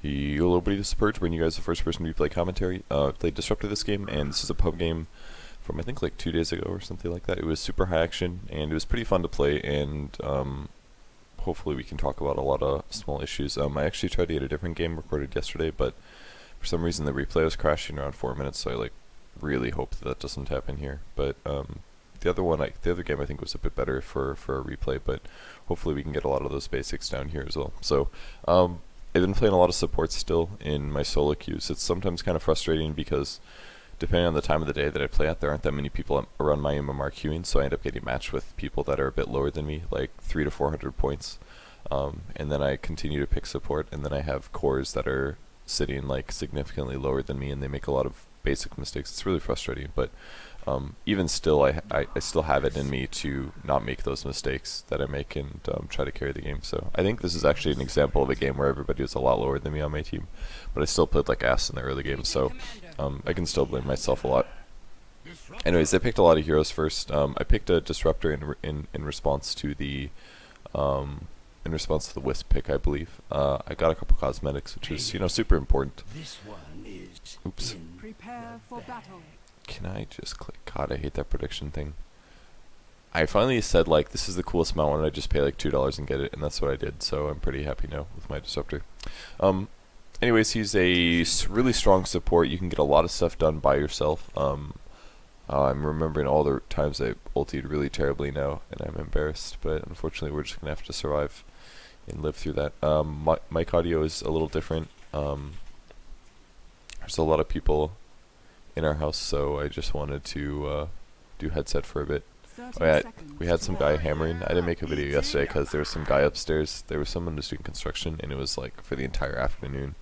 Hello everybody, this is Purge, bringing you guys the first person replay commentary. Played Disruptor this game, and this is a pub game from I think like 2 days ago or something like that. It was super high action, and it was pretty fun to play, and hopefully we can talk about a lot of small issues. I actually tried to get a different game recorded yesterday, but for some reason the replay was crashing around 4 minutes, so I like really hope that doesn't happen here. But the other game I think was a bit better for a replay, but hopefully we can get a lot of those basics down here as well. So I've been playing a lot of support still in my solo queues. It's sometimes kind of frustrating because depending on the time of the day that I play at, there aren't that many people around my MMR queuing, so I end up getting matched with people that are a bit lower than me, like 300 to 400 points. And then I continue to pick support, and then I have cores that are sitting like significantly lower than me, and they make a lot of basic mistakes. It's really frustrating, but even still, I still have it in me to not make those mistakes that I make and try to carry the game. So I think this is actually an example of a game where everybody was a lot lower than me on my team, but I still played like ass in the early game, so I can still blame myself a lot. Anyways, I picked a lot of heroes first. I picked a Disruptor in response to the Wisp pick, I believe. I got a couple cosmetics, which is super important. Oops. Prepare for battle. Can I just click? God, I hate that prediction thing. I finally said like this is the coolest mount, and I just pay like $2 and get it, and that's what I did. So I'm pretty happy now with my Disruptor. Anyways, he's a really strong support. You can get a lot of stuff done by yourself. I'm remembering all the times I ultied really terribly now, and I'm embarrassed. But unfortunately, we're just gonna have to survive and live through that. Mic audio is a little different. There's a lot of people in our house, so I just wanted to do headset for a bit. We had some guy hammering. I didn't make a video yesterday because there was some guy upstairs. There was someone just doing construction, and it was like for the entire afternoon.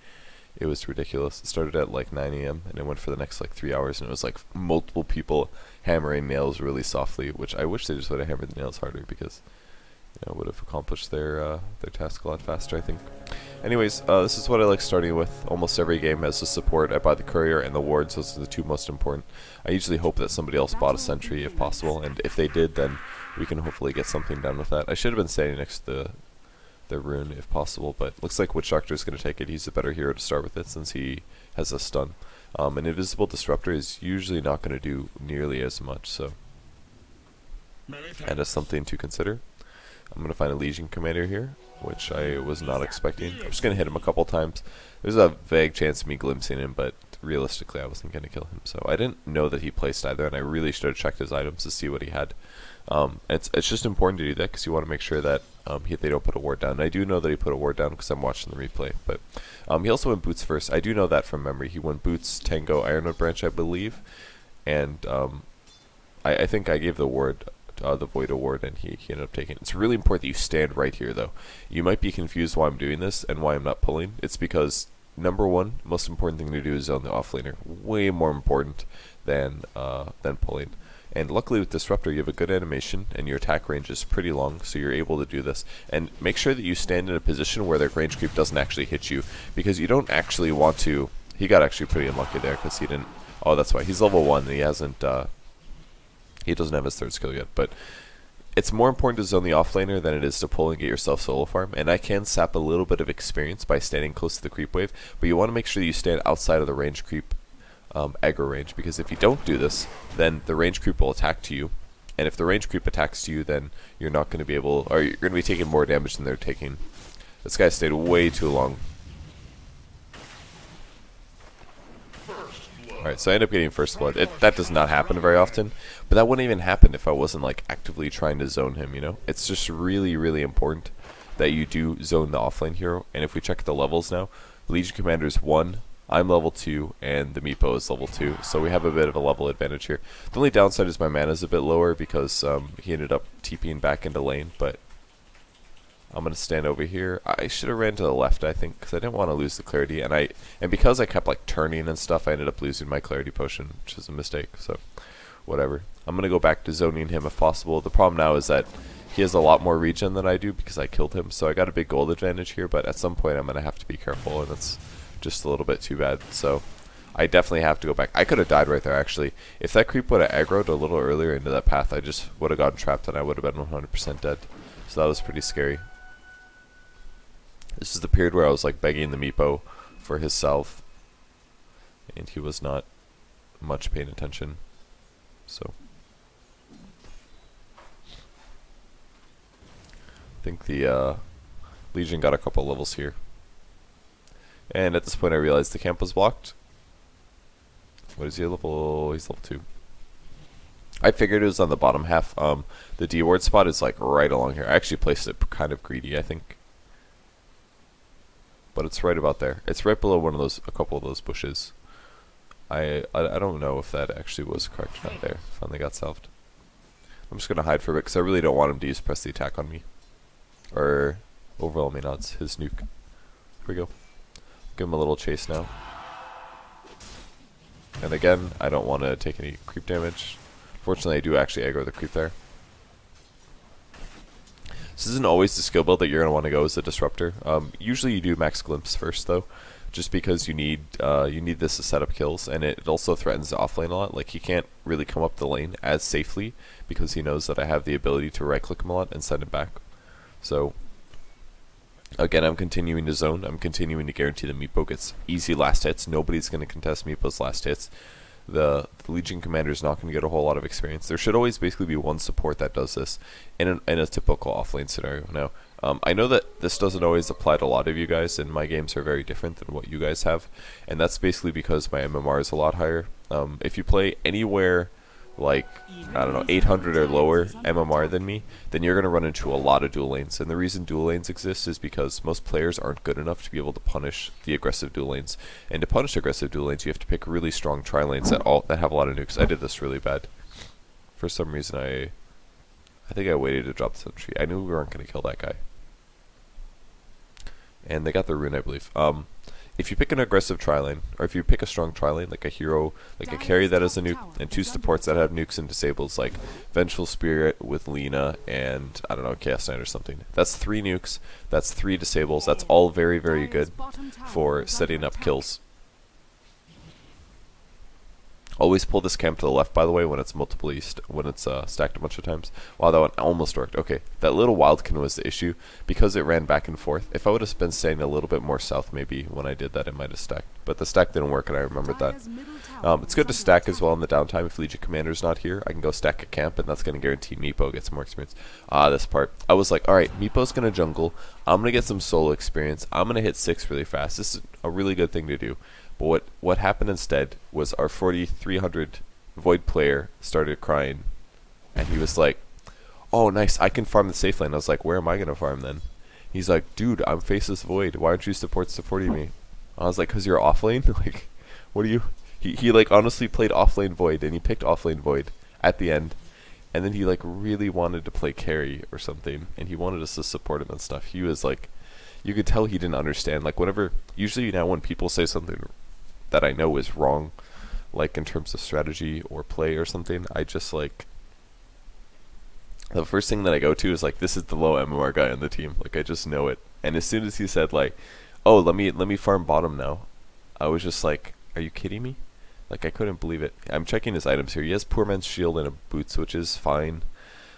It was ridiculous. It started at like 9 a.m. and it went for the next like 3 hours, and it was like multiple people hammering nails really softly, which I wish they just would have hammered the nails harder, because would have accomplished their task a lot faster, I think. Anyways, this is what I like starting with almost every game as a support. I buy the courier and the wards. Those are the two most important. I usually hope that somebody else bought a sentry if possible, and if they did, then we can hopefully get something done with that. I should have been standing next to the rune if possible, but looks like Witch Doctor is going to take it. He's a better hero to start with it since he has a stun. An invisible Disruptor is usually not going to do nearly as much, so and that's something to consider. I'm going to find a Legion Commander here, which I was not expecting. I'm just going to hit him a couple times. There's a vague chance of me glimpsing him, but realistically I wasn't going to kill him. So I didn't know that he placed either, and I really should have checked his items to see what he had. It's just important to do that because you want to make sure that they don't put a ward down. And I do know that he put a ward down because I'm watching the replay. But he also went boots first. I do know that from memory. He went boots, Tango, Ironwood Branch, I believe. And I think I gave the ward... the Void Award, and he ended up taking it. It's really important that you stand right here, though. You might be confused why I'm doing this and why I'm not pulling. It's because, number one, most important thing to do is zone the offlaner. Way more important than pulling. And luckily with Disruptor, you have a good animation, and your attack range is pretty long, so you're able to do this. And make sure that you stand in a position where their range creep doesn't actually hit you, because you don't actually want to... He got actually pretty unlucky there, because he didn't... Oh, that's why. He's level 1, and he hasn't... He doesn't have his third skill yet, but it's more important to zone the offlaner than it is to pull and get yourself solo farm. And I can sap a little bit of experience by standing close to the creep wave, but you want to make sure that you stand outside of the range creep aggro range, because if you don't do this, then the range creep will attack to you. And if the range creep attacks to you, then you're not going to be able, or you're going to be taking more damage than they're taking. This guy stayed way too long. Alright, so I end up getting first blood. That does not happen very often, but that wouldn't even happen if I wasn't like actively trying to zone him, It's just really, really important that you do zone the offlane hero. And if we check the levels now, Legion Commander's 1, I'm level 2, and the Meepo is level 2, so we have a bit of a level advantage here. The only downside is my mana is a bit lower because he ended up TPing back into lane, but I'm going to stand over here. I should have ran to the left, I think, because I didn't want to lose the clarity. And because I kept like turning and stuff, I ended up losing my clarity potion, which is a mistake. So, whatever. I'm going to go back to zoning him if possible. The problem now is that he has a lot more regen than I do because I killed him. So I got a big gold advantage here, but at some point I'm going to have to be careful, and that's just a little bit too bad. So I definitely have to go back. I could have died right there, actually. If that creep would have aggroed a little earlier into that path, I just would have gotten trapped and I would have been 100% dead. So that was pretty scary. This is the period where I was like begging the Meepo for his salve, and he was not much paying attention. So I think the Legion got a couple levels here. And at this point I realized the camp was blocked. What is he level? He's level 2. I figured it was on the bottom half. The D ward spot is like right along here. I actually placed it kind of greedy, I think. But it's right about there. It's right below a couple of those bushes. I don't know if that actually was correct or not there. Finally got salved. I'm just gonna hide for a bit because I really don't want him to use press the attack on me. Or overwhelming odds, his nuke. Here we go. Give him a little chase now. And again, I don't want to take any creep damage. Fortunately, I do actually aggro the creep there. This isn't always the skill build that you're going to want to go as a Disruptor. Usually you do max glimpse first though, just because you need this to set up kills, and it also threatens the offlane a lot. Like, he can't really come up the lane as safely because he knows that I have the ability to right click him a lot and send him back. So again, I'm continuing to zone. I'm continuing to guarantee that Meepo gets easy last hits. Nobody's going to contest Meepo's last hits. The Legion Commander is not going to get a whole lot of experience. There should always basically be one support that does this in a typical offlane scenario. Now, I know that this doesn't always apply to a lot of you guys, and my games are very different than what you guys have, and that's basically because my MMR is a lot higher. If you play anywhere like, I don't know, 800 or lower MMR than me, then you're going to run into a lot of dual lanes. And the reason dual lanes exist is because most players aren't good enough to be able to punish the aggressive dual lanes. And to punish aggressive dual lanes, you have to pick really strong tri-lanes that have a lot of nukes. I did this really bad. For some reason, I think I waited to drop the sentry. I knew we weren't going to kill that guy. And they got the rune, I believe. If you pick an aggressive tri-lane, or if you pick a strong tri-lane, like a hero, like a carry that has a nuke, and 2 supports that have nukes and disables, like Vengeful Spirit with Lina and, I don't know, Chaos Knight or something. That's 3 nukes, that's 3 disables, that's all very, very good for setting up kills. Always pull this camp to the left, by the way, when it's stacked a bunch of times. Wow, that one almost worked. Okay, that little wildkin was the issue because it ran back and forth. If I would have been staying a little bit more south, maybe when I did that, it might have stacked. But the stack didn't work, and I remembered that. It's good to stack as well in the downtime. If Legion Commander's not here, I can go stack a camp, and that's going to guarantee Meepo gets more experience. This part. I was like, alright, Meepo's going to jungle. I'm going to get some solo experience. I'm going to hit 6 really fast. This is a really good thing to do. But what happened instead was our 4300 Void player started crying, and he was like, oh nice, I can farm the safe lane. I was like, where am I going to farm then? He's like, dude, I'm Faceless Void, why aren't you supporting me? I was like, cause you're offlane? Like, what are you? He like honestly played offlane Void, and he picked offlane Void at the end, and then he like really wanted to play carry or something, and he wanted us to support him and stuff. He was like, you could tell he didn't understand. Like, usually now when people say something that I know is wrong, like in terms of strategy or play or something, I just like, the first thing that I go to is like, this is the low MMR guy on the team. Like, I just know it. And as soon as he said like, oh, let me farm bottom now, I was just like, are you kidding me? Like, I couldn't believe it. I'm checking his items here. He has Poor Man's Shield and a Boots, which is fine.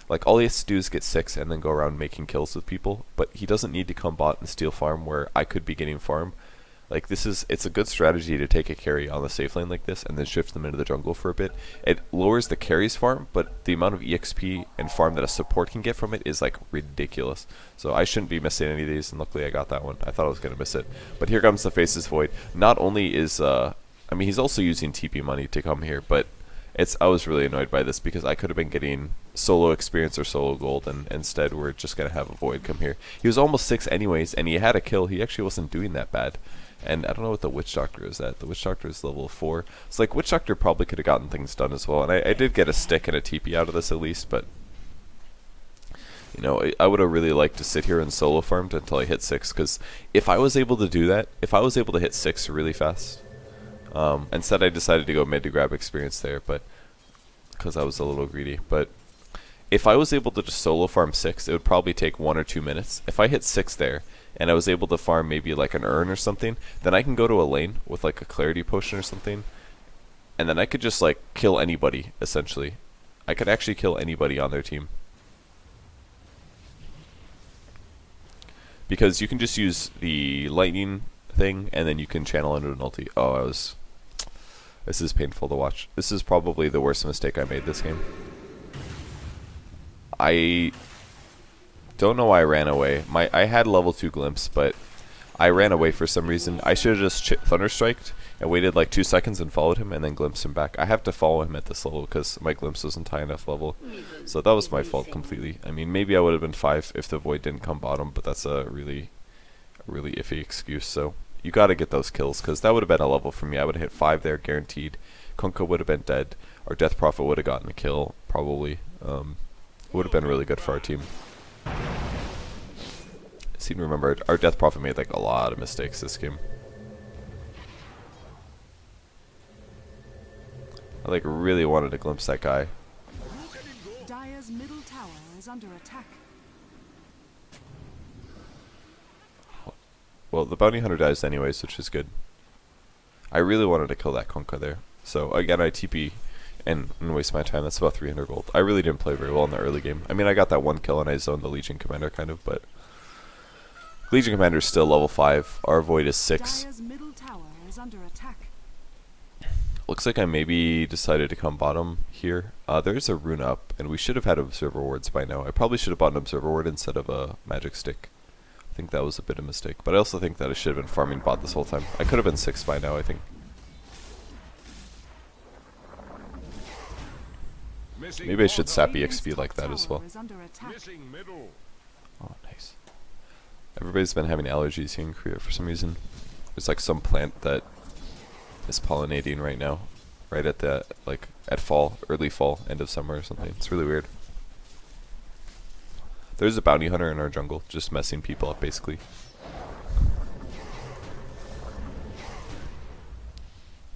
Like, all he has to do is get 6 and then go around making kills with people, but he doesn't need to come bot and steal farm where I could be getting farm. Like, it's a good strategy to take a carry on the safe lane like this and then shift them into the jungle for a bit. It lowers the carry's farm, but the amount of EXP and farm that a support can get from it is like ridiculous. So I shouldn't be missing any of these, and luckily I got that one. I thought I was going to miss it. But here comes the Faceless Void. Not only is, I mean, he's also using TP money to come here, but I was really annoyed by this because I could have been getting solo experience or solo gold, and instead we're just going to have a Void come here. He was almost 6 anyways, and he had a kill. He actually wasn't doing that bad. And I don't know what the Witch Doctor is at. The Witch Doctor is level 4. It's like, Witch Doctor probably could have gotten things done as well. And I did get a stick and a TP out of this at least, but, you know, I would have really liked to sit here and solo farmed until I hit 6. Because if I was able to do that, if I was able to hit 6 really fast, instead I decided to go mid to grab experience there, but because I was a little greedy. But if I was able to just solo farm 6, it would probably take 1 or 2 minutes. If I hit 6 there, and I was able to farm maybe like an urn or something, then I can go to a lane with like a clarity potion or something, and then I could just like kill anybody, essentially. I could actually kill anybody on their team. Because you can just use the lightning thing, and then you can channel into an ulti. Oh, this is painful to watch. This is probably the worst mistake I made this game. I don't know why I ran away. I had level 2 glimpse, but I ran away for some reason. I should have just Thunderstriked and waited like 2 seconds and followed him and then glimpsed him back. I have to follow him at this level because my glimpse wasn't high enough level. So that was my fault completely. I mean, maybe I would have been 5 if the Void didn't come bottom, but that's a really iffy excuse. So you got to get those kills because that would have been a level for me. I would have hit 5 there guaranteed. Kunkka would have been dead. Our Death Prophet would have gotten a kill probably. It would have been really good for our team. I seem to remember our Death Prophet made like a lot of mistakes this game. I like really wanted to glimpse that guy. Dire's middle tower is under attack. Well, the bounty hunter dies anyways, which is good. I really wanted to kill that Kunkka there. So again, I TP and waste my time. That's about 300 gold. I really didn't play very well in the early game. I mean, I got that 1 kill and I zoned the Legion Commander kind of, but Legion Commander is still level 5. Our Void is 6. Dire's middle tower is under attack. Looks like I maybe decided to come bottom here. There's a rune up, and we should have had Observer Wards by now. I probably should have bought an Observer Ward instead of a Magic Stick. I think that was a bit of a mistake. But I also think that I should have been farming bot this whole time. I could have been 6 by now, I think. Maybe I should sap EXP like that as well. Oh, nice. Everybody's been having allergies here in Korea for some reason. There's like some plant that is pollinating right now. Right at the, like, at fall, early fall, end of summer or something. It's really weird. There's a bounty hunter in our jungle, just messing people up basically.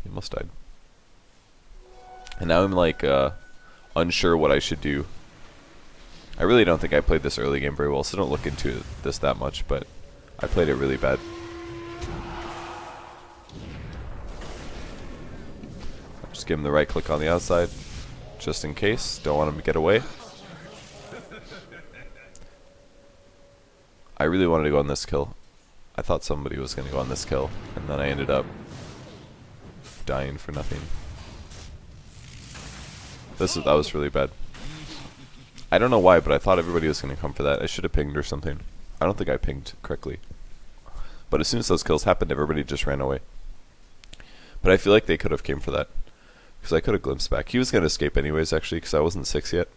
He almost died. And now I'm like, unsure what I should do. I really don't think I played this early game very well, so don't look into this that much, but I played it really bad. Just give him the right click on the outside, just in case. Don't want him to get away. I really wanted to go on this kill. I thought somebody was going to go on this kill, and then I ended up dying for nothing. That was really bad. I don't know why, but I thought everybody was going to come for that. I should have pinged or something. I don't think I pinged correctly. But as soon as those kills happened, everybody just ran away. But I feel like they could have came for that. Because I could have glimpsed back. He was going to escape anyways, actually, because I wasn't 6 yet.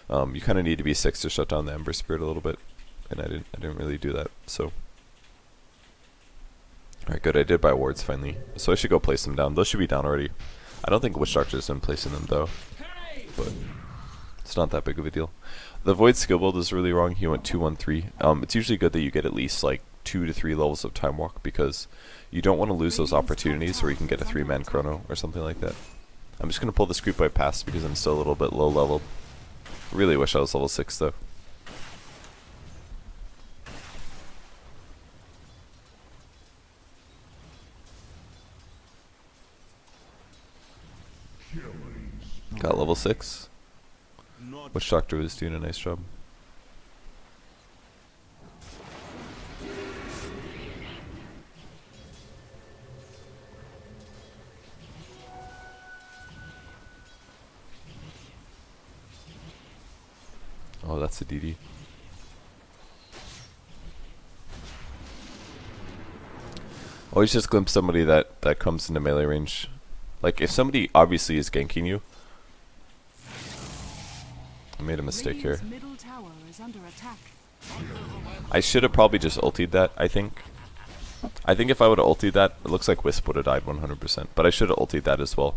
You kind of need to be 6 to shut down the Ember Spirit a little bit. And I didn't really do that, so. Alright, good. I did buy wards finally. So I should go place them down. Those should be down already. I don't think Witch Doctor's been placing them, though. But it's not that big of a deal. The Void skill build is really wrong. He went 2-1-3. It's usually good that you get at least like 2 to 3 levels of Time Walk because you don't want to lose those opportunities where you can get a 3-man chrono or something like that. I'm just going to pull the Screep Boy past because I'm still a little bit low leveled. Really wish I was level 6 though. Got level 6. Witch Doctor was doing a nice job. Oh, that's a DD. Always just glimpse somebody that comes into melee range. Like, if somebody obviously is ganking you. I made a mistake here. I should have probably just ultied that, I think. I think if I would have ultied that, it looks like Wisp would have died 100%. But I should have ultied that as well.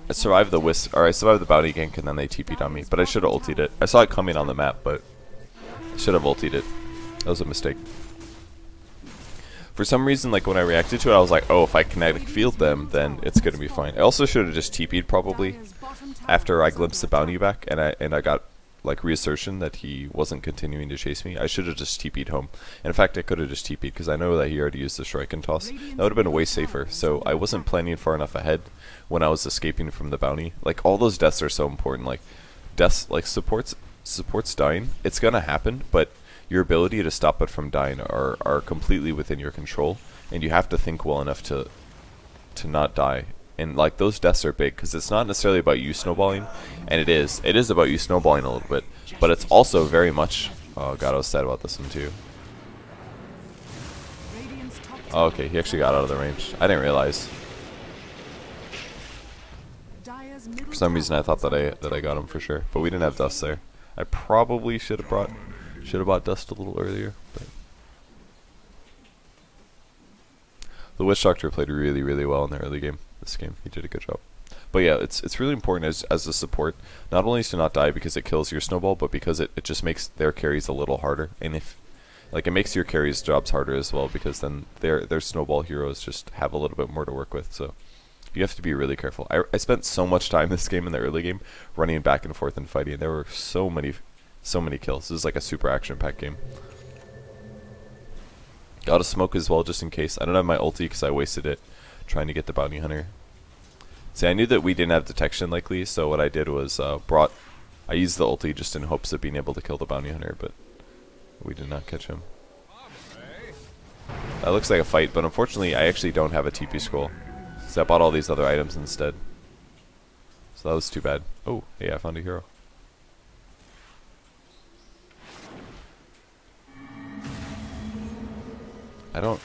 I survived the Wisp, or I survived the bounty gank and then they TP'd on me. But I should have ultied it. I saw it coming on the map, but I should have ultied it. That was a mistake. For some reason, like when I reacted to it, I was like, oh, if I kinetic field them, then it's gonna be fine. I also should have just TP'd probably after I glimpsed the bounty back and I got like reassertion that he wasn't continuing to chase me. I should have just TP'd home. In fact, I could have just TP'd because I know that he already used the strike and toss. That would have been way safer. So I wasn't planning far enough ahead when I was escaping from the bounty. Like all those deaths are so important. Like deaths, like supports dying. It's gonna happen, but your ability to stop it from dying are completely within your control, and you have to think well enough to not die. And like those deaths are big because it's not necessarily about you snowballing, and it is about you snowballing a little bit, but it's also very much. Oh god, I was sad about this one too. Oh, okay, he actually got out of the range. I didn't realize. For some reason, I thought that I got him for sure, but we didn't have dust there. I probably should have bought dust a little earlier. But the Witch Doctor played really, really well in the early game. This game, he did a good job. But yeah, it's really important as a support, not only to not die because it kills your snowball, but because it just makes their carries a little harder. And if like it makes your carries jobs harder as well, because then their snowball heroes just have a little bit more to work with. So you have to be really careful. I spent so much time this game in the early game running back and forth and fighting. There were so many kills. This is like a super action-packed game. Got a smoke as well just in case. I don't have my ulti because I wasted it trying to get the bounty hunter. See, I knew that we didn't have detection likely, so what I did was I used the ulti just in hopes of being able to kill the bounty hunter, but we did not catch him. That looks like a fight, but unfortunately I actually don't have a TP scroll. So I bought all these other items instead. So that was too bad. Oh, hey, I found a hero.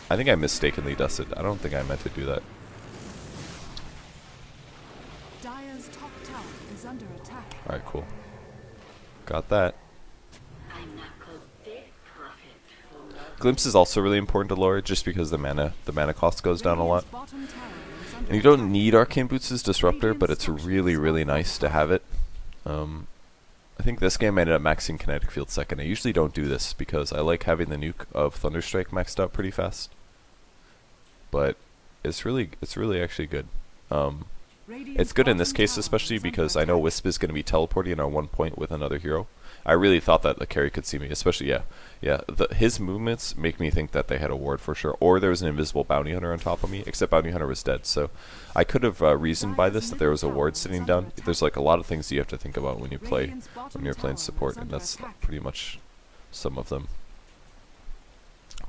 I think I mistakenly dusted. I don't think I meant to do that. Dire's top tower is under attack. Alright, cool. Got that. Glimpse is also really important to lore, just because the mana cost goes down a lot. And you don't need Arcane Boots' Disruptor, but it's really, really nice to have it. I think this game I ended up maxing Kinetic Field second. I usually don't do this because I like having the nuke of Thunderstrike maxed out pretty fast. But it's really actually good. It's good in this case, especially because I know Wisp is going to be teleporting on one point with another hero. I really thought that the carry could see me, especially, yeah. His movements make me think that they had a ward for sure, or there was an invisible bounty hunter on top of me, except bounty hunter was dead, so I could have reasoned by this that there was a ward sitting down. There's like a lot of things you have to think about when you're playing support, and that's pretty much some of them.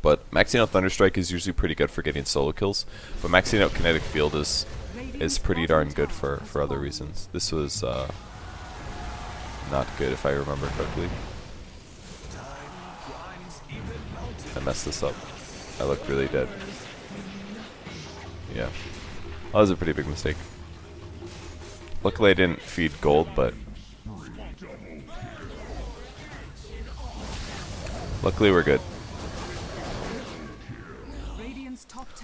But maxing out Thunderstrike is usually pretty good for getting solo kills, but maxing out Kinetic Field is pretty darn good for other reasons. This was not good if I remember correctly. I messed this up. I look really dead. Yeah. That was a pretty big mistake. Luckily I didn't feed gold, but luckily we're good.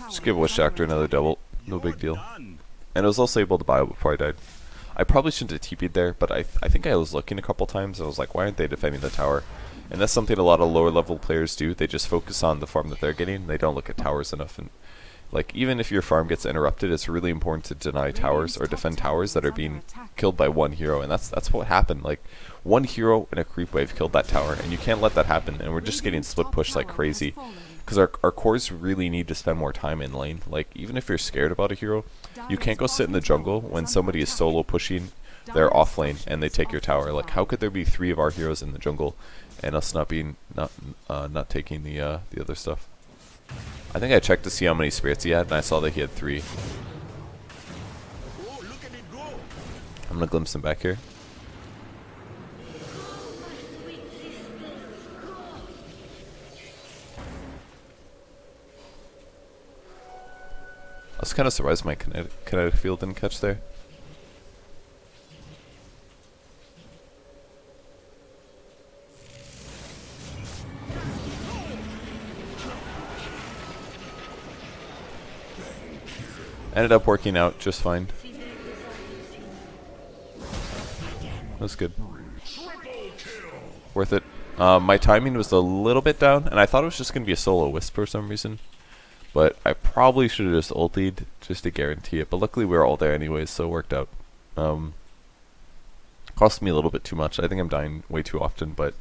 Just give Witch Doctor another double. No big deal. And I was also able to buy it before I died. I probably shouldn't have TP'd there, but I think I was looking a couple times and I was like, why aren't they defending the tower? And that's something a lot of lower level players do. They just focus on the farm that they're getting. They don't look at towers enough. And like, even if your farm gets interrupted, it's really important to deny towers or defend towers that are being killed by one hero. And that's what happened. Like, one hero in a creep wave killed that tower, and you can't let that happen. And we're just getting split pushed like crazy. Because our cores really need to spend more time in lane. Like, even if you're scared about a hero, you can't go sit in the jungle when somebody is solo pushing their off lane and they take your tower. Like, how could there be 3 of our heroes in the jungle and us not taking the other stuff? I think I checked to see how many spirits he had, and I saw that he had 3. I'm gonna glimpse him back here. I was kind of surprised my kinetic field didn't catch there. Ended up working out just fine. That's good. Worth it. My timing was a little bit down, and I thought it was just going to be a solo Wisp for some reason. But I probably should have just ultied just to guarantee it. But luckily we were all there anyways, so it worked out. Cost me a little bit too much. I think I'm dying way too often, but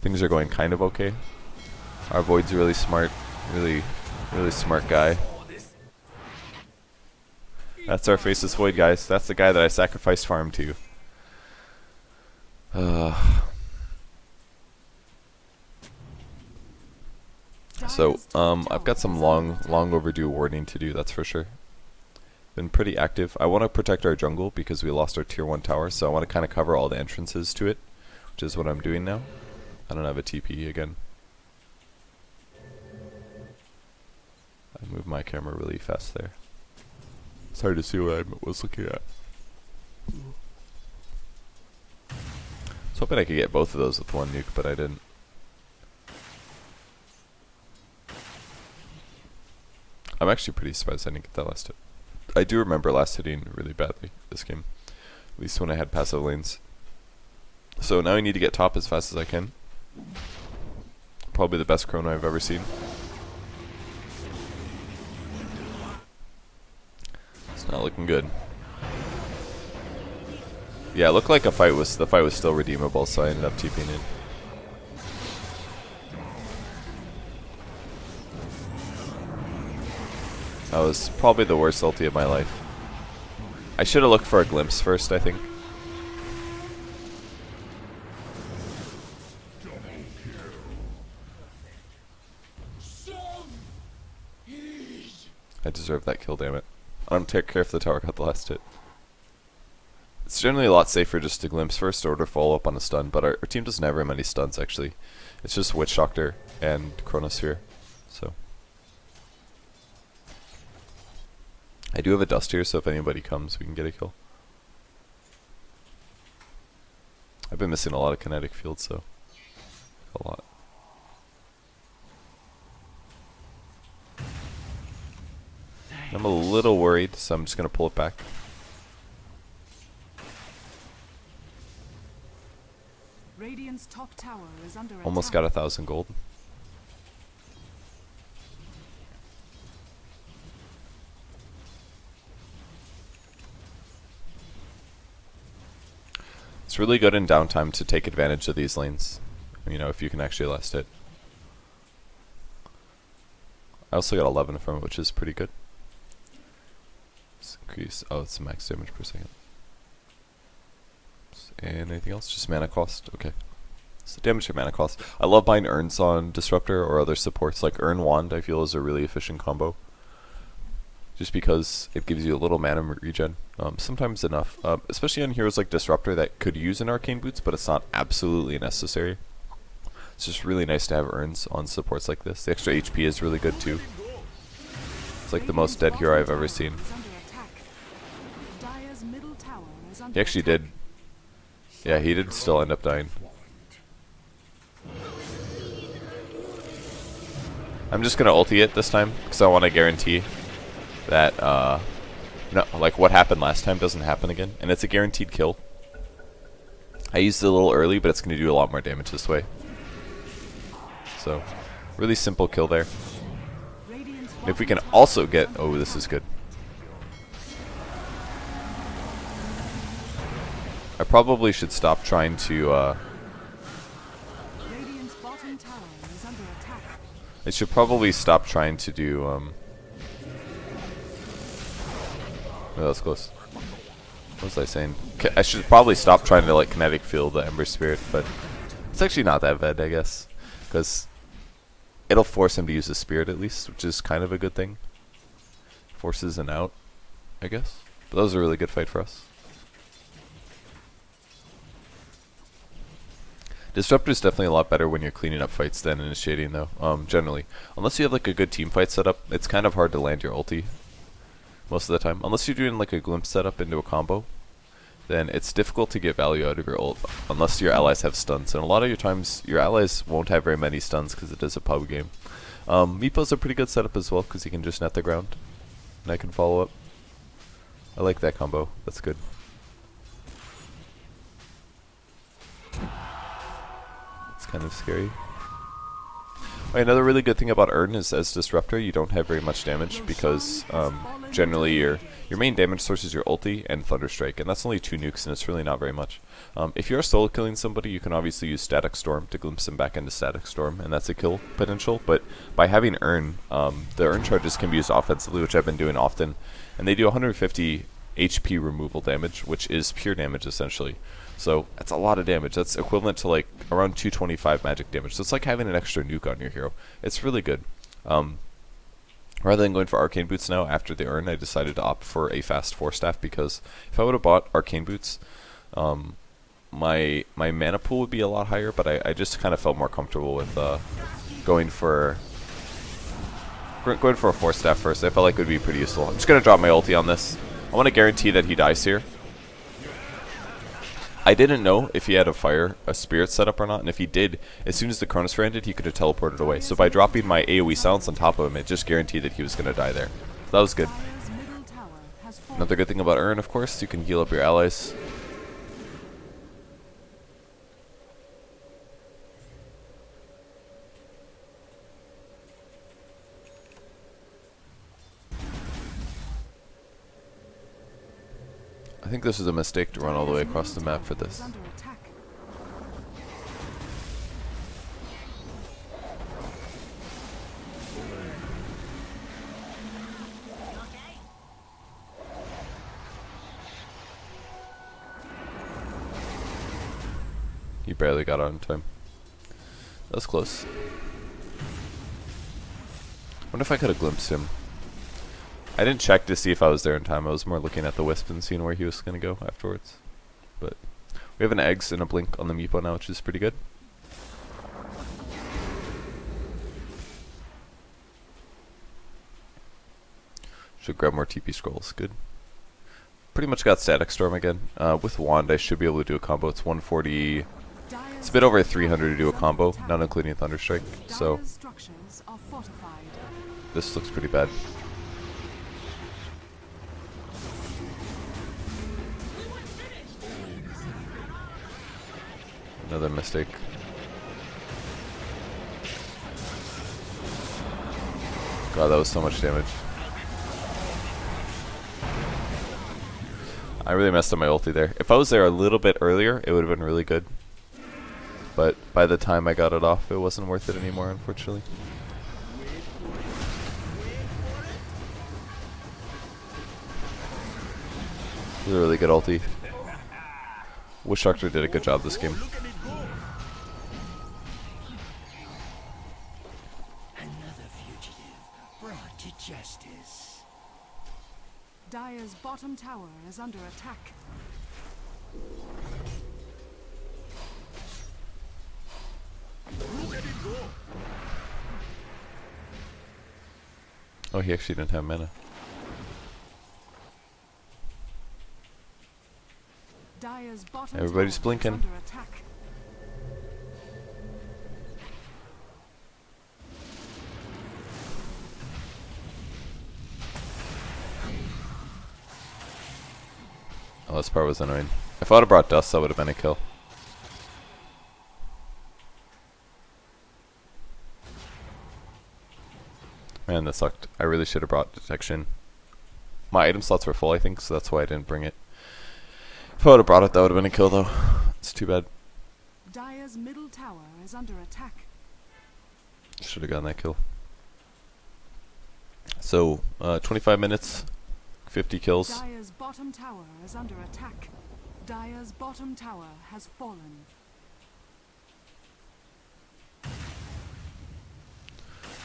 things are going kind of okay. Our Void's really smart. Really smart guy. That's our Faceless Void, guys. That's the guy that I sacrificed farm to. So, I've got some long overdue warding to do, that's for sure. Been pretty active. I want to protect our jungle because we lost our tier 1 tower, so I want to kind of cover all the entrances to it, which is what I'm doing now. I don't have a TP again. I moved my camera really fast there. It's hard to see what I was looking at. I was hoping I could get both of those with one nuke, but I didn't. I'm actually pretty surprised I didn't get that last hit. I do remember last hitting really badly this game, at least when I had passive lanes. So now I need to get top as fast as I can. Probably the best chrono I've ever seen. It's not looking good. Yeah, it looked like the fight was still redeemable, so I ended up TPing in. That was probably the worst ulti of my life. I should have looked for a glimpse first, I think. I deserve that kill, damn it. I don't care if the tower got the last hit. It's generally a lot safer just to glimpse first or to follow up on a stun, but our team doesn't have very many stuns actually. It's just Witch Doctor and Chronosphere. So I do have a dust here, so if anybody comes we can get a kill. I've been missing a lot of kinetic field, so a lot. I'm a little worried, so I'm just gonna pull it back. Radiant's top tower is under Almost attack. got 1,000 gold. It's really good in downtime to take advantage of these lanes. You know, if you can actually last it. I also got 11 from it, which is pretty good. Let's increase. Oh, it's max damage per second. And anything else? Just mana cost. Okay. So damage and mana cost. I love buying urns on Disruptor or other supports. Like Urn Wand, I feel is a really efficient combo. Just because it gives you a little mana regen. Sometimes enough. Especially on heroes like Disruptor that could use an Arcane Boots, but it's not absolutely necessary. It's just really nice to have urns on supports like this. The extra HP is really good too. It's like the most dead hero I've ever seen. He actually did. Yeah, he did still end up dying. I'm just gonna ulti it this time because I want to guarantee that no, like what happened last time doesn't happen again, and it's a guaranteed kill. I used it a little early, but it's gonna do a lot more damage this way. So, really simple kill there. And if we can also get, oh, this is good. I probably should stop trying to. I should probably stop trying to do. Oh, that was close. What was I saying? I should probably stop trying to like kinetic field the Ember Spirit, but it's actually not that bad, I guess, because it'll force him to use the Spirit at least, which is kind of a good thing. Forces an out, I guess. But that was a really good fight for us. Disruptor is definitely a lot better when you're cleaning up fights than initiating, though. Generally, unless you have like a good team fight setup, it's kind of hard to land your ulti most of the time. Unless you're doing like a glimpse setup into a combo, then it's difficult to get value out of your ult unless your allies have stuns. And a lot of your times, your allies won't have very many stuns because it is a pub game. Meepo's a pretty good setup as well because he can just net the ground, and I can follow up. I like that combo. That's good. Kind of scary. Another really good thing about Urn is as Disruptor you don't have very much damage because generally your main damage source is your ulti and Thunderstrike, and that's only 2 nukes and it's really not very much. If you're solo killing somebody, you can obviously use Static Storm to glimpse them back into Static Storm, and that's a kill potential, but by having Urn, the Urn charges can be used offensively, which I've been doing often, and they do 150 HP removal damage, which is pure damage essentially. So that's a lot of damage. That's equivalent to like around 225 magic damage. So it's like having an extra nuke on your hero. It's really good. Rather than going for Arcane Boots now after the Urn, I decided to opt for a fast 4-staff, because if I would have bought Arcane Boots, my mana pool would be a lot higher, but I just kind of felt more comfortable with going for a 4-staff first. I felt like it would be pretty useful. I'm just going to drop my ulti on this. I want to guarantee that he dies here. I didn't know if he had a spirit set up or not, and if he did, as soon as the Chronosphere ended, he could have teleported away. So by dropping my AoE silence on top of him, it just guaranteed that he was going to die there. So that was good. Another good thing about Urn, of course, you can heal up your allies. I think this is a mistake to run all the way across the map for this. He barely got out in time. That was close. Wonder if I could have glimpsed him. I didn't check to see if I was there in time. I was more looking at the wisp and seeing where he was going to go afterwards. But we have an eggs and a blink on the meepo now, which is pretty good. Should grab more TP scrolls. Good. Pretty much got Static Storm again. With Wand, I should be able to do a combo. It's 140. It's a bit over 300 to do a combo, not including Thunderstrike. So this looks pretty bad. Another mistake. God, that was so much damage. I really messed up my ulti there. If I was there a little bit earlier, it would have been really good. But by the time I got it off, it wasn't worth it anymore, unfortunately. This is a really good ulti. Disruptor did a good job this game. Another fugitive brought to justice. Dire's bottom tower is under attack. Oh, he actually didn't have mana. Dire's bottom Everybody's tower blinking. is under attack. Oh, this part was annoying. If I would have brought Dust, that would have been a kill. Man, that sucked. I really should have brought Detection. My item slots were full, I think, so that's why I didn't bring it. If I would have brought it, that would have been a kill, though. It's too bad. Dire's middle tower is under attack. Should have gotten that kill. So, 25 minutes, 50 kills. Dire's bottom tower is under attack. Dire's bottom tower has fallen.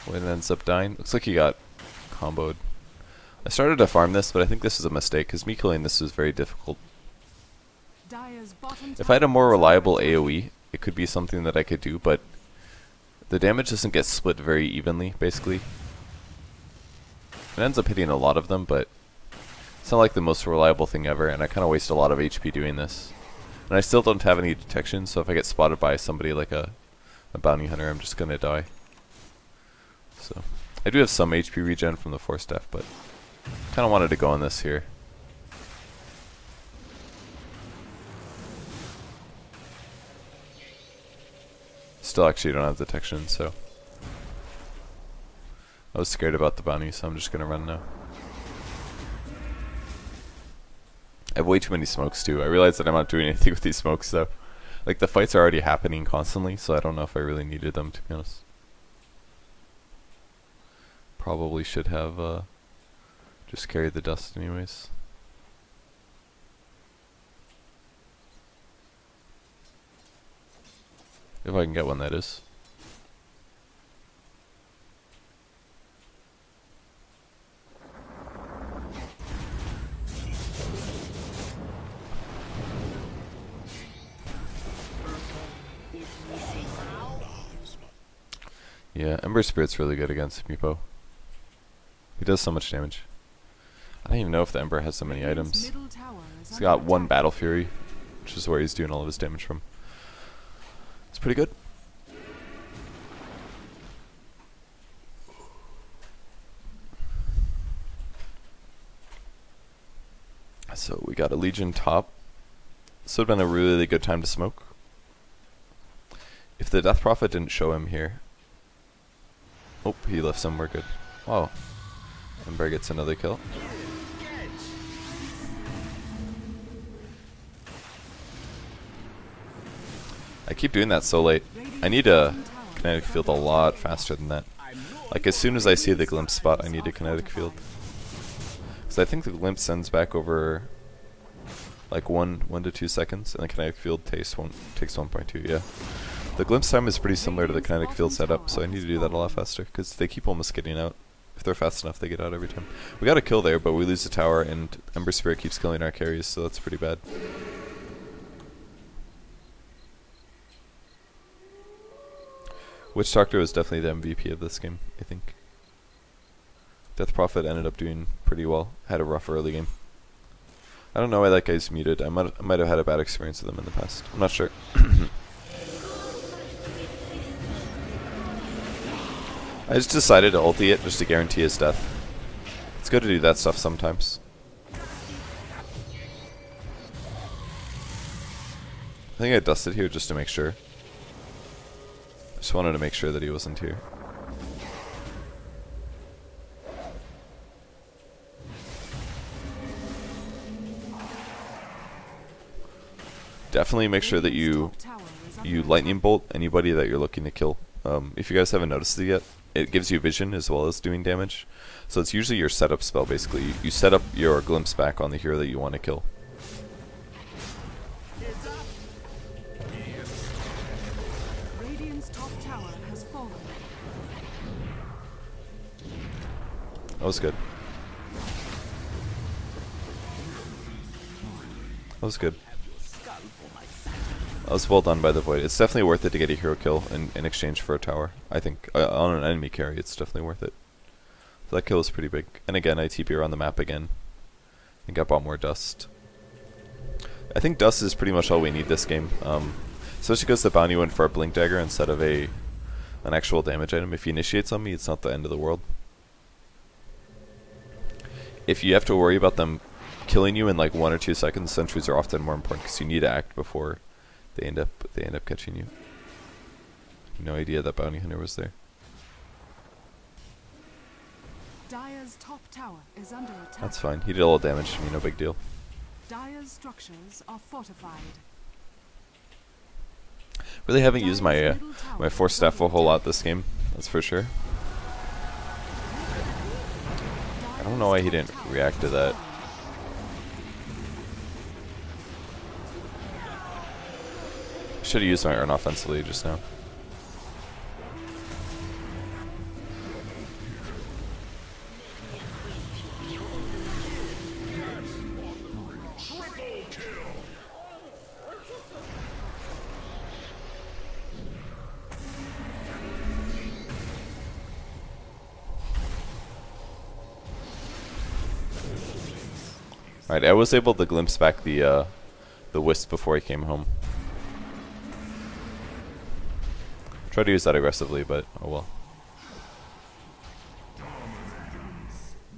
When it ends up dying. Looks like he got comboed. I started to farm this, but I think this is a mistake, because me killing this is very difficult. Dire's bottom If I had a more tower is under reliable attack. AoE, it could be something that I could do, but the damage doesn't get split very evenly, basically. It ends up hitting a lot of them, but it's not like the most reliable thing ever, and I kind of waste a lot of HP doing this. And I still don't have any detection, so if I get spotted by somebody like a bounty hunter, I'm just gonna die. So, I do have some HP regen from the 4-staff, but kind of wanted to go on this here. Still actually don't have detection, so I was scared about the bounty, so I'm just gonna run now. I have way too many smokes too. I realize that I'm not doing anything with these smokes though. Like the fights are already happening constantly, so I don't know if I really needed them, to be honest. Probably should have just carried the dust anyways. If I can get one, that is. Yeah, Ember Spirit's really good against Meepo. He does so much damage. I don't even know if the Ember has so many items. He's got one Battle Fury, which is where he's doing all of his damage from. It's pretty good. So we got a Legion top. This would have been a really good time to smoke. If the Death Prophet didn't show him here. Oh, he lifts him, we're good. Wow. Ember gets another kill. I keep doing that so late. I need a kinetic field a lot faster than that. Like as soon as I see the glimpse spot, I need a kinetic field. Because I think the glimpse sends back over like 1 to 2 seconds, and the kinetic field takes 1.2. Yeah, the glimpse time is pretty similar to the kinetic field setup, so I need to do that a lot faster because they keep almost getting out. If they're fast enough, they get out every time. We got a kill there, but we lose the tower, and Ember Spirit keeps killing our carries, so that's pretty bad. Witch Doctor was definitely the MVP of this game, I think. Death Prophet ended up doing pretty well. Had a rough early game. I don't know why that guy's muted. I might have had a bad experience with him in the past. I'm not sure. I just decided to ulti it just to guarantee his death. It's good to do that stuff sometimes. I think I dusted here just to make sure. I just wanted to make sure that he wasn't here. Definitely make sure that you lightning bolt anybody that you're looking to kill. If you guys haven't noticed it yet, it gives you vision as well as doing damage. So it's usually your setup spell basically. You set up your glimpse back on the hero that you want to kill. Radiant's top tower has fallen. That was good. That was good. That was well done by the Void. It's definitely worth it to get a hero kill in exchange for a tower. I think on an enemy carry, it's definitely worth it. So that kill was pretty big. And again, I TP around the map again. I think I bought more dust. I think dust is pretty much all we need this game. Especially because the bounty went for a blink dagger instead of an actual damage item. If he initiates on me, it's not the end of the world. If you have to worry about them killing you in like 1 or 2 seconds, sentries are often more important because you need to act before they end up catching you. No idea that bounty hunter was there. Dire's top tower is under attack. That's fine. He did a little damage to me, no big deal. Dire's structures are fortified. Really haven't used my my force staff a whole lot this game. That's for sure. I don't know why he didn't react to that. Should have used my Urn offensively just now. Alright, I was able to glimpse back the wisp before he came home. Try to use that aggressively, but oh well.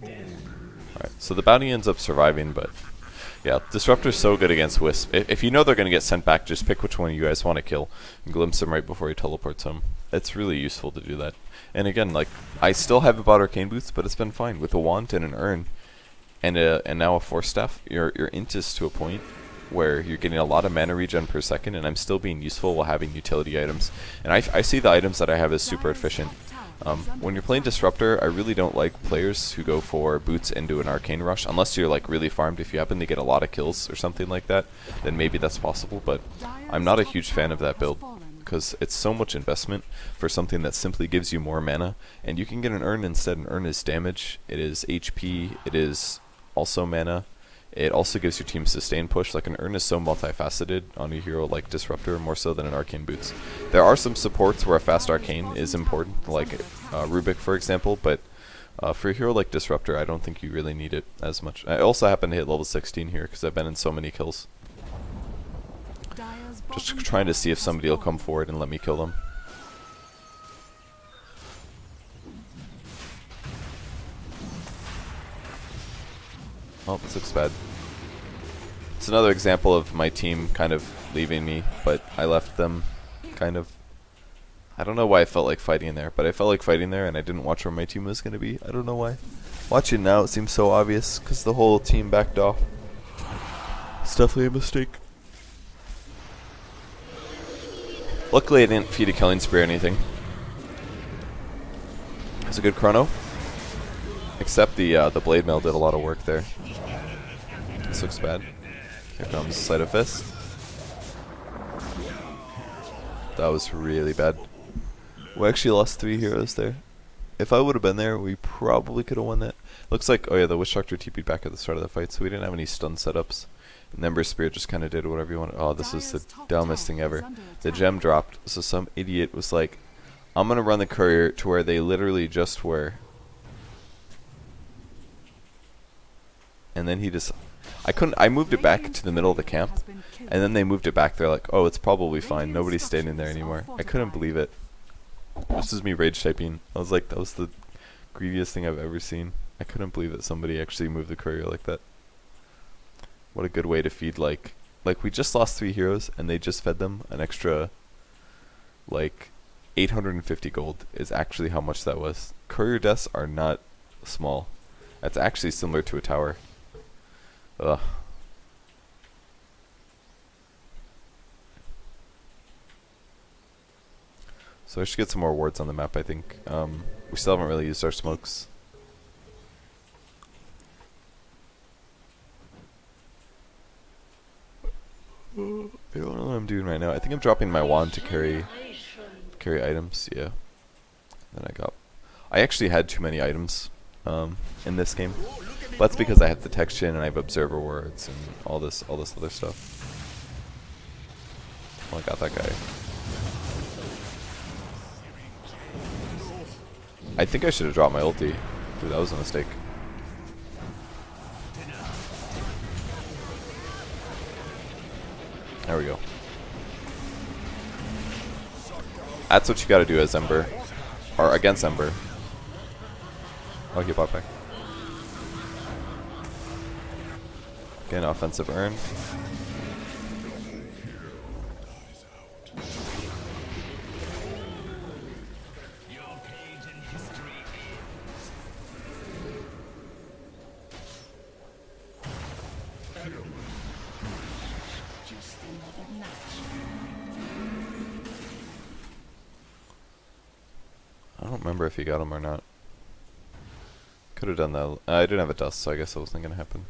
Alright, so the bounty ends up surviving, but yeah, Disruptor's so good against Wisp. If you know they're going to get sent back, just pick which one you guys want to kill and glimpse them right before he teleports home. It's really useful to do that. And again, like, I still haven't bought Arcane Boots, but it's been fine. With a Wand and an Urn, and now a Force Staff, you're intis to a point where you're getting a lot of mana regen per second, and I'm still being useful while having utility items. And I see the items that I have as super efficient. When you're playing Disruptor, I really don't like players who go for boots into an Arcane Rush, unless you're like really farmed. If you happen to get a lot of kills or something like that, then maybe that's possible, but I'm not a huge fan of that build, because it's so much investment for something that simply gives you more mana, and you can get an Urn instead. An Urn is damage, it is HP, it is also mana. It also gives your team sustained push. Like an urn is so multifaceted on a hero like Disruptor, more so than an arcane boots. There are some supports where a fast arcane is important, like Rubik for example, but for a hero like Disruptor, I don't think you really need it as much. I also happen to hit level 16 here because I've been in so many kills. Just trying to see if somebody will come forward and let me kill them. Oh, this looks bad. It's another example of my team kind of leaving me, but I left them kind of. I don't know why I felt like fighting there, but I felt like fighting there and I didn't watch where my team was going to be. I don't know why. Watching now, it seems so obvious because the whole team backed off. It's definitely a mistake. Luckily, I didn't feed a killing spree or anything. It's a good chrono. Except the blade mail did a lot of work there. This looks bad. Here comes Sleight of Fist. That was really bad. We actually lost 3 heroes there. If I would have been there, we probably could have won that. Looks like, oh yeah, the Witch Doctor TP'd back at the start of the fight, so we didn't have any stun setups. And Ember's Spirit just kind of did whatever you wanted. Oh, this is the dumbest thing ever. The gem dropped, so some idiot was like, I'm gonna run the courier to where they literally just were. And then he just, I moved it back to the middle of the camp, and then they moved it back. They're like, oh, it's probably fine. Nobody's standing there anymore. I couldn't believe it. This is me rage typing. I was like, that was the greediest thing I've ever seen. I couldn't believe that somebody actually moved the courier like that. What a good way to feed, like we just lost 3 heroes, and they just fed them an extra, like, 850 gold is actually how much that was. Courier deaths are not small. That's actually similar to a tower. Ugh. So I should get some more wards on the map, I think. We still haven't really used our smokes. I don't know what I'm doing right now. I think I'm dropping my wand to carry items, yeah. Then I actually had too many items in this game. But that's because I have detection and I have observer wards and all this other stuff. Oh, I got that guy. I think I should have dropped my ulti. Dude, that was a mistake. There we go. That's what you gotta do as Ember. Or against Ember. Oh, he bought back. Get an offensive urn. I don't remember if he got him or not. Could have done that. I didn't have a dust, so I guess it wasn't going to happen.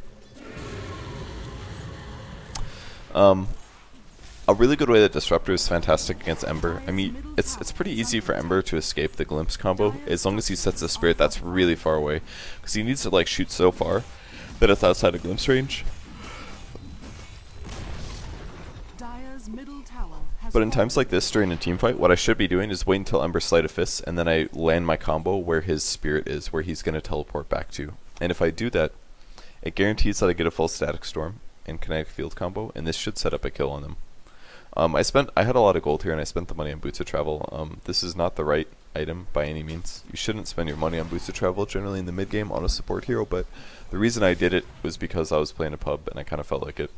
A really good way that Disruptor is fantastic against Ember. I mean, it's pretty easy for Ember to escape the Glimpse combo as long as he sets a Spirit that's really far away, because he needs to like shoot so far that it's outside of Glimpse range. But in times like this during a team fight, what I should be doing is wait until Ember Sleight of Fist, and then I land my combo where his Spirit is, where he's going to teleport back to. And if I do that, it guarantees that I get a full Static Storm and Kinetic Field combo, and this should set up a kill on them. I had a lot of gold here, and I spent the money on Boots of Travel. This is not the right item by any means. You shouldn't spend your money on Boots of Travel generally in the mid game on a support hero, but the reason I did it was because I was playing a pub and I kind of felt like it.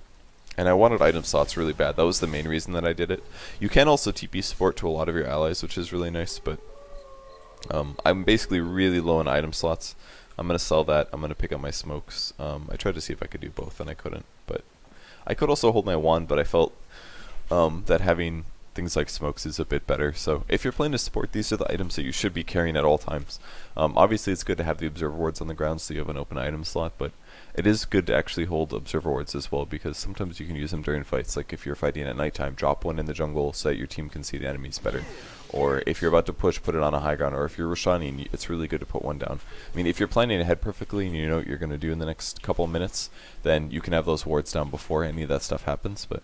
And I wanted item slots really bad. That was the main reason that I did it. You can also TP support to a lot of your allies, which is really nice, but I'm basically really low on item slots. I'm going to sell that. I'm going to pick up my smokes. I tried to see if I could do both, and I couldn't. But I could also hold my wand, but I felt that having things like smokes is a bit better. So if you're playing a support, these are the items that you should be carrying at all times. Obviously it's good to have the observer wards on the ground so you have an open item slot, but it is good to actually hold observer wards as well, because sometimes you can use them during fights. Like if you're fighting at nighttime, drop one in the jungle so that your team can see the enemies better. Or if you're about to push, put it on a high ground. Or if you're Roshaning, it's really good to put one down. I mean, if you're planning ahead perfectly and you know what you're going to do in the next couple of minutes, then you can have those wards down before any of that stuff happens. But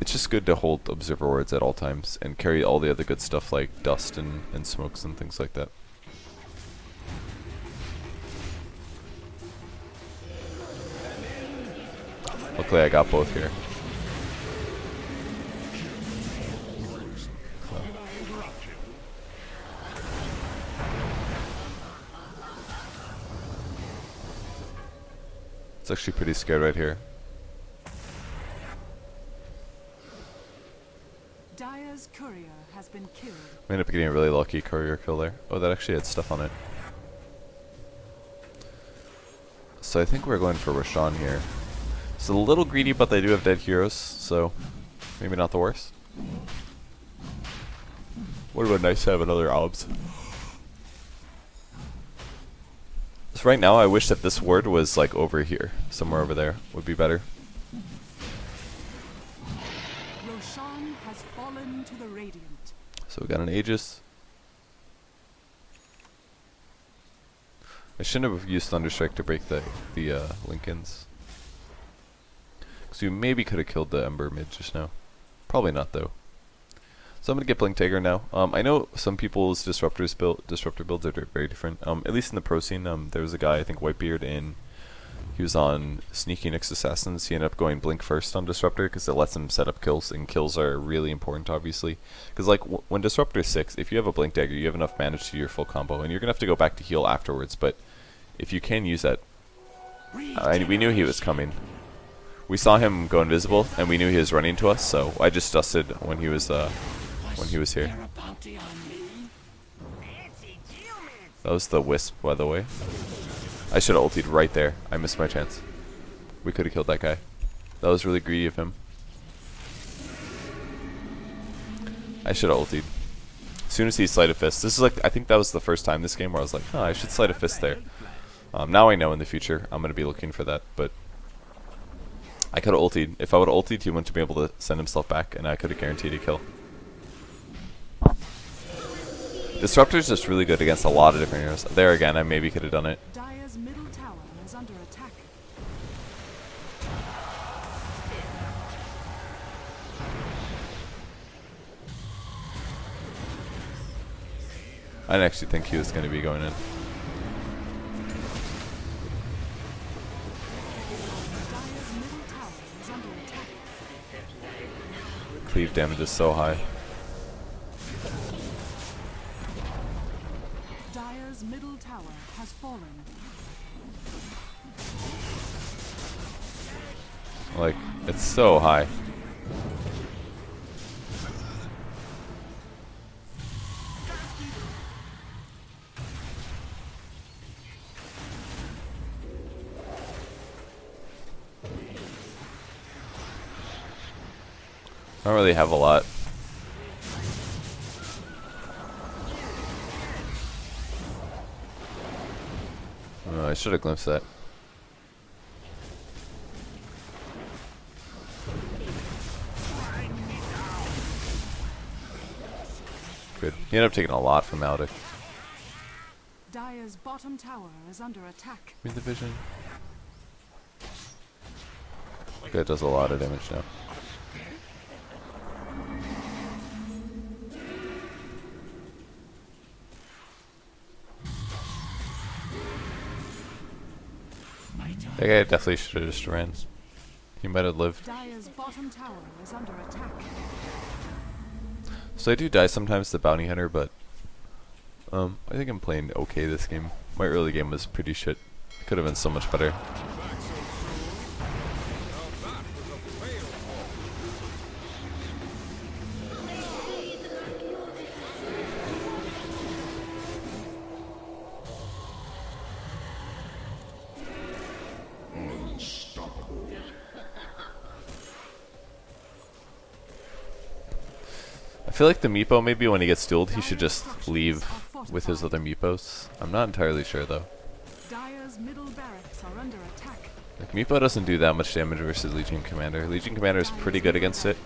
it's just good to hold observer wards at all times and carry all the other good stuff like dust and smokes and things like that. Luckily I got both here. It's actually pretty scared right here. Dire's courier has been killed. I ended up getting a really lucky courier kill there. Oh, that actually had stuff on it. So I think we're going for Roshan here. It's a little greedy, but they do have dead heroes, so maybe not the worst. Would have been nice to have another obs. So right now I wish that this ward was like over here. Somewhere over there would be better. Roshan has fallen to the Radiant. So we got an Aegis. I shouldn't have used Thunderstrike to break the Lincolns. So you maybe could have killed the Ember mid just now. Probably not though. So I'm gonna get Blink Dagger now. I know some people's disruptor builds are very different. At least in the pro scene, there was a guy, I think Whitebeard, and he was on Sneaky Nyx Assassins. He ended up going Blink first on Disruptor because it lets him set up kills, and kills are really important, obviously. Because like when Disruptor 6, if you have a Blink Dagger, you have enough mana to do your full combo, and you're gonna have to go back to heal afterwards. But if you can use that, we knew he was coming. We saw him go invisible, and we knew he was running to us. So I just dusted when he was here. That was the Wisp, by the way. I should have ultied right there. I missed my chance. We could have killed that guy. That was really greedy of him. I should have ultied. As soon as he Sleight of Fist. This is like, I think that was the first time this game where I was like, oh, I should Sleight of Fist there. Now I know in the future I'm going to be looking for that, but I could have ultied. If I would have ultied, he wouldn't have been able to send himself back, and I could have guaranteed a kill. Disruptor is just really good against a lot of different heroes. There again, I maybe could have done it. Dire's middle tower is under attack. I didn't actually think he was going to be going in. Dire's middle tower is under attack. Cleave damage is so high. Dire's middle tower has fallen. Like, it's so high. I don't really have a lot. Oh, I should have glimpsed that. Good. He ended up taking a lot from Maldic. Dire's bottom tower is under attack. Read the vision. That does a lot of damage now. That guy definitely should have just ran. He might have lived. Dire's bottom tower is under attack. So I do die sometimes to Bounty Hunter, but I think I'm playing okay this game. My early game was pretty shit. It could have been so much better. feel like the Meepo, maybe when he gets dueled, he should just leave with his other Meepos. I'm not entirely sure though. Dire's middle barracks are under attack. Like, Meepo doesn't do that much damage versus Legion Commander. Legion Commander is pretty good against it,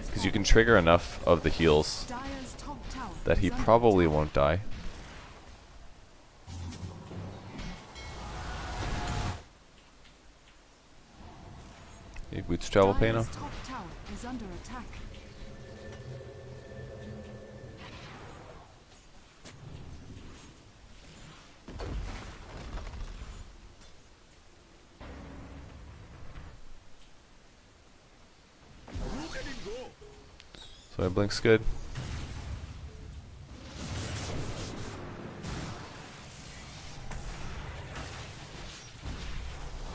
because you can trigger enough of the heals Dire's top tower that he is under probably attack. won't die. Hey, Boots Travel Pay now. Dire's top tower is under attack. So my blink's good.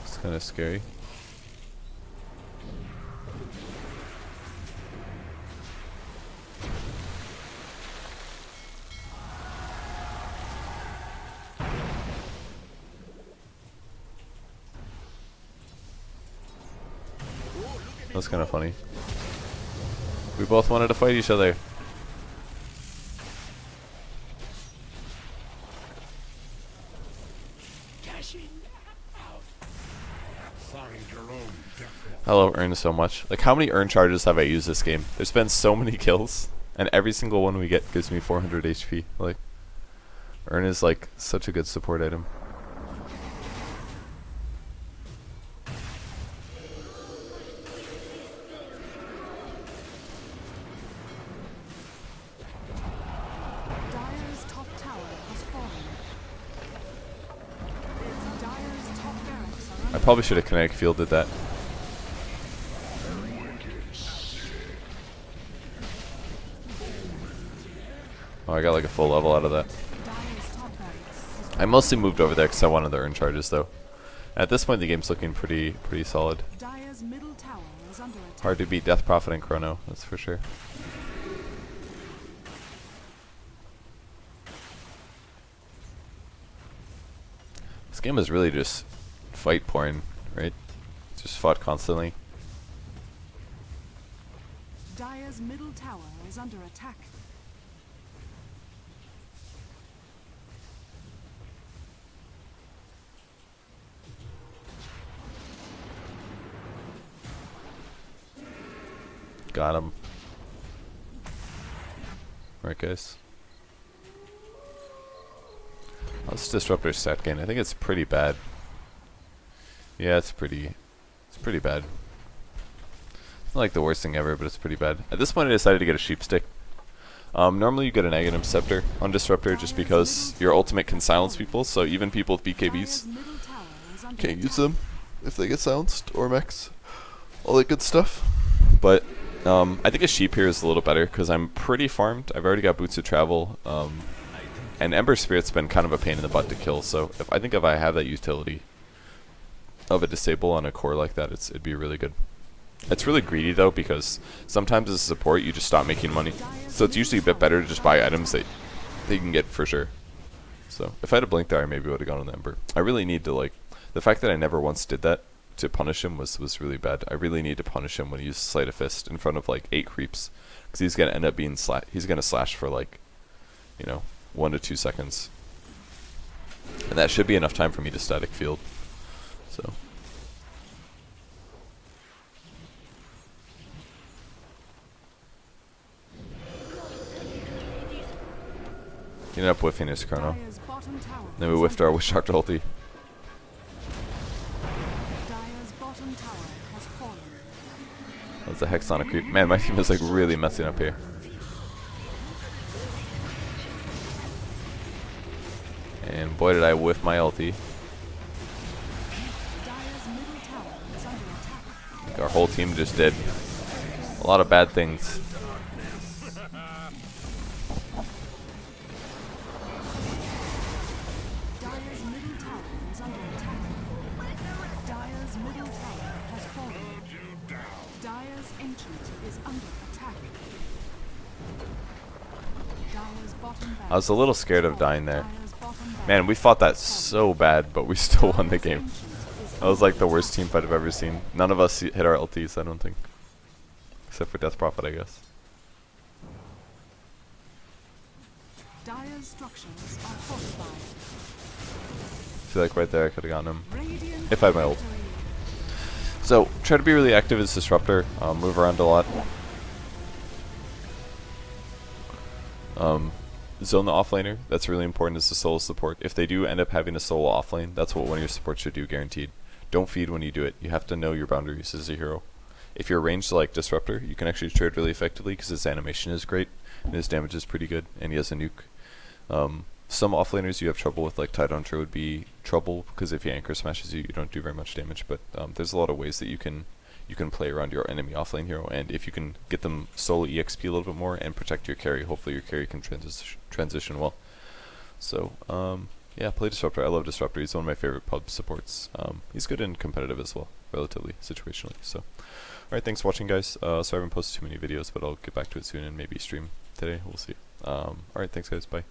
It's kind of scary. That's kind of funny. We both wanted to fight each other. I love Earn so much. Like, how many Earn charges have I used this game? There's been so many kills, and every single one we get gives me 400 HP. Like, Earn is like such a good support item. Dire's top tower has fallen. Dire's top barracks are I under probably should have kinetic fielded that. Oh, I got like a full level out of that. Dire's top barracks has I mostly moved over there because I wanted the Earn charges though. At this point the game's looking pretty solid. Dire's middle tower is under attack. Hard to beat Death Prophet and Chrono, that's for sure. This game is really just fight porn, right? Just fought constantly. Dire's middle tower is under attack. Got him. Alright guys. Let's Disruptor stat gain. I think it's pretty bad. Yeah, it's pretty bad. It's not like the worst thing ever, but it's pretty bad. At this point I decided to get a sheep stick. Normally you get an Aghanim Scepter on Disruptor just because your ultimate can silence people, so even people with BKBs Dire's middle tower is under can't attack. use them if they get silenced or mechs. All that good stuff. But I think a sheep here is a little better because I'm pretty farmed. I've already got Boots of Travel, and Ember Spirit's been kind of a pain in the butt to kill. So I think if I have that utility of a disable on a core like that, it'd be really good. It's really greedy though because sometimes as a support you just stop making money. So it's usually a bit better to just buy items that you can get for sure. So if I had a blink there, I maybe would have gone on the Ember. I really need to, like, the fact that I never once did that to punish him was really bad. I really need to punish him when he uses Sleight of Fist in front of like 8 creeps, because he's gonna end up being he's gonna slash for like, 1 to 2 seconds, and that should be enough time for me to static field. So he ended up whiffing his Chrono. Dire's bottom tower Then we is whiffed under our Wish Doctor ulti. Dire's bottom tower has fallen. That was a Hex on a creep. Man, my team is like really messing up here. And boy did I whiff my ulti. Dire's middle tower is under attack. Our whole team just did a lot of bad things. Dire's middle tower is under attack. Dire's middle tower has fallen. Dire's ancient is under attack. Dire's bottom I was a little scared of dying there. Dire's bottom Man, we fought that so bad, but we still won the game. That was like the worst team fight I've ever seen. None of us hit our LTs, I don't think. Except for Death Prophet, I guess. structures are fortified. I feel like right there I could have gotten him Radiant if I had my ult. victory. So try to be really active as Disruptor. Move around a lot. Zone the offlaner. That's really important as the solo support. If they do end up having a solo offlane, that's what one of your supports should do, guaranteed. Don't feed when you do it. You have to know your boundaries as a hero. If you're ranged like Disruptor, you can actually trade really effectively because his animation is great and his damage is pretty good, and he has a nuke. Some offlaners you have trouble with, like Tidontra would be trouble because if he anchor smashes you, you don't do very much damage. But there's a lot of ways that you can play around your enemy offlane hero, and if you can get them solo EXP a little bit more and protect your carry, hopefully your carry can transition well. So yeah, play Disruptor. I love Disruptor. He's one of my favorite pub supports. He's good and competitive as well, relatively situationally. So, alright, thanks for watching, guys. So I haven't posted too many videos, but I'll get back to it soon and maybe stream today. We'll see. Alright, thanks, guys. Bye.